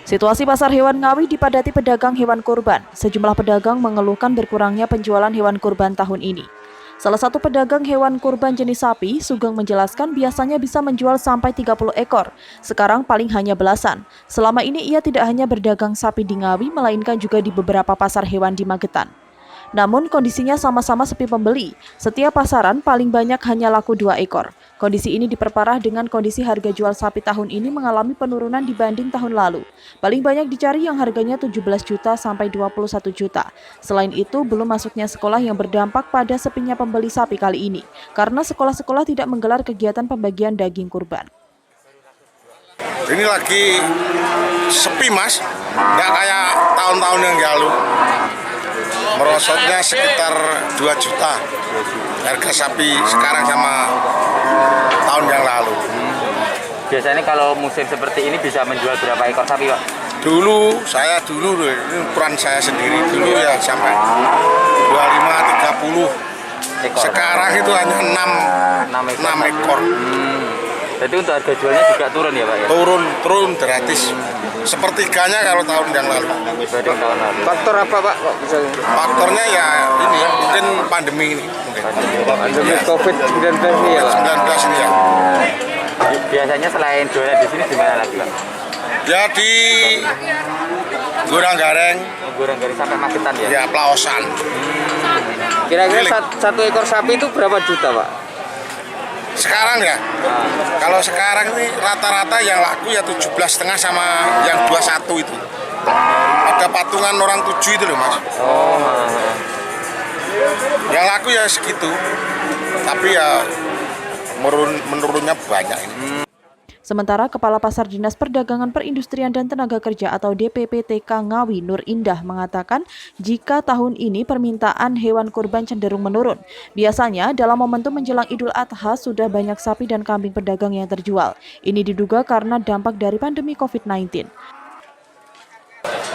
Situasi pasar hewan Ngawi dipadati pedagang hewan kurban. Sejumlah pedagang mengeluhkan berkurangnya penjualan hewan kurban tahun ini. Salah satu pedagang hewan kurban jenis sapi, Sugeng menjelaskan biasanya bisa menjual sampai 30 ekor. Sekarang paling hanya belasan. Selama ini ia tidak hanya berdagang sapi di Ngawi, melainkan juga di beberapa pasar hewan di Magetan. Namun kondisinya sama-sama sepi pembeli. Setiap pasaran paling banyak hanya laku 2 ekor. Kondisi ini diperparah dengan kondisi harga jual sapi tahun ini mengalami penurunan dibanding tahun lalu. Paling banyak dicari yang harganya 17 juta sampai 21 juta. Selain itu, belum masuknya sekolah yang berdampak pada sepinya pembeli sapi kali ini, karena sekolah-sekolah tidak menggelar kegiatan pembagian daging kurban. Ini lagi sepi mas, nggak kayak tahun-tahun yang lalu. Merosotnya sekitar 2 juta harga sapi sekarang sama tahun yang lalu. Biasanya kalau musim seperti ini bisa menjual berapa ekor sapi, Pak? Dulu, ini ukuran saya sendiri, dulu ya sampai 25-30 ekor. Sekarang itu hanya 6 ekor. Jadi untuk harga jualnya juga turun ya Pak ya? Turun gratis. Sepertiganya kalau tahun yang lalu. Faktor apa Pak? Faktornya ya ini, mungkin pandemi ini. Pandemi COVID-19 ini ya Pak? 19 ini ya. Biasanya selain jualan di sini di mana lagi Pak? Ya di Goranggareng. Goranggareng sampai Magetan ya? Ya Plaosan. Kira-kira satu ekor sapi itu berapa juta Pak? Sekarang ya, kalau sekarang ini rata-rata yang laku ya 17,5 sama yang 21 itu. Ada patungan orang 7 itu loh mas. Yang laku ya segitu, tapi ya menurunnya banyak ini. Sementara Kepala Pasar Dinas Perdagangan Perindustrian dan Tenaga Kerja atau DPPTK Ngawi Nur Indah mengatakan jika tahun ini permintaan hewan kurban cenderung menurun. Biasanya dalam momentum menjelang Idul Adha sudah banyak sapi dan kambing pedagang yang terjual. Ini diduga karena dampak dari pandemi COVID-19.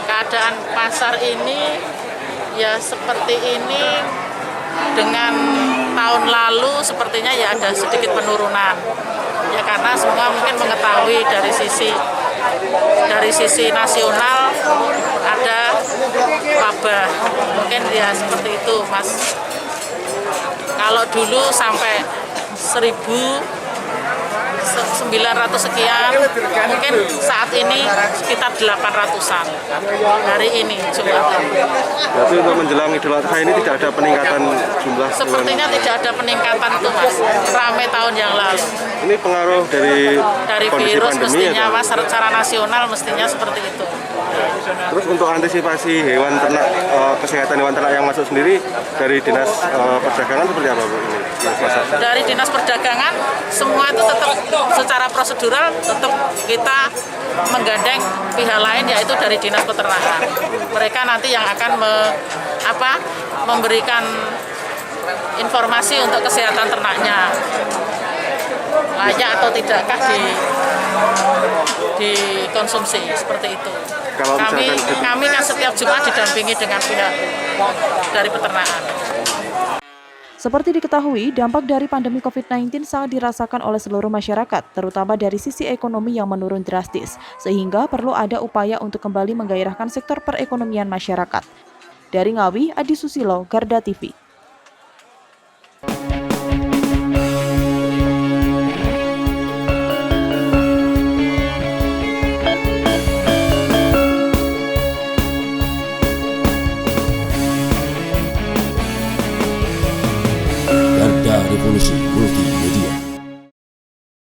Keadaan pasar ini ya seperti ini dengan tahun lalu sepertinya ya ada sedikit penurunan. Ya karena semua mungkin mengetahui dari sisi nasional ada wabah, mungkin ya seperti itu mas. Kalau dulu sampai 1.900 sekian, mungkin saat ini sekitar 800-an hari ini jumlahnya. Berarti untuk menjelang Idul Adha ini tidak ada peningkatan jumlah? Sepertinya tidak ada peningkatan tuh mas, ramai tahun yang lalu. Ini pengaruh dari virus pandemi mestinya ya, mas, secara nasional mestinya seperti itu. Terus untuk antisipasi hewan ternak, kesehatan hewan ternak yang masuk sendiri dari Dinas Perdagangan seperti apa Bu? Dari Dinas Perdagangan semua itu tetap secara prosedural tetap kita menggandeng pihak lain yaitu dari Dinas Peternakan. Mereka nanti yang akan memberikan informasi untuk kesehatan ternaknya. Layak atau tidakkah dikonsumsi seperti itu. Kami kan setiap Jumat didampingi dengan pihak dari peternakan. Seperti diketahui, dampak dari pandemi COVID-19 sangat dirasakan oleh seluruh masyarakat, terutama dari sisi ekonomi yang menurun drastis, sehingga perlu ada upaya untuk kembali menggairahkan sektor perekonomian masyarakat. Dari Ngawi, Adi Susilo, Garda TV. Revolusi Multi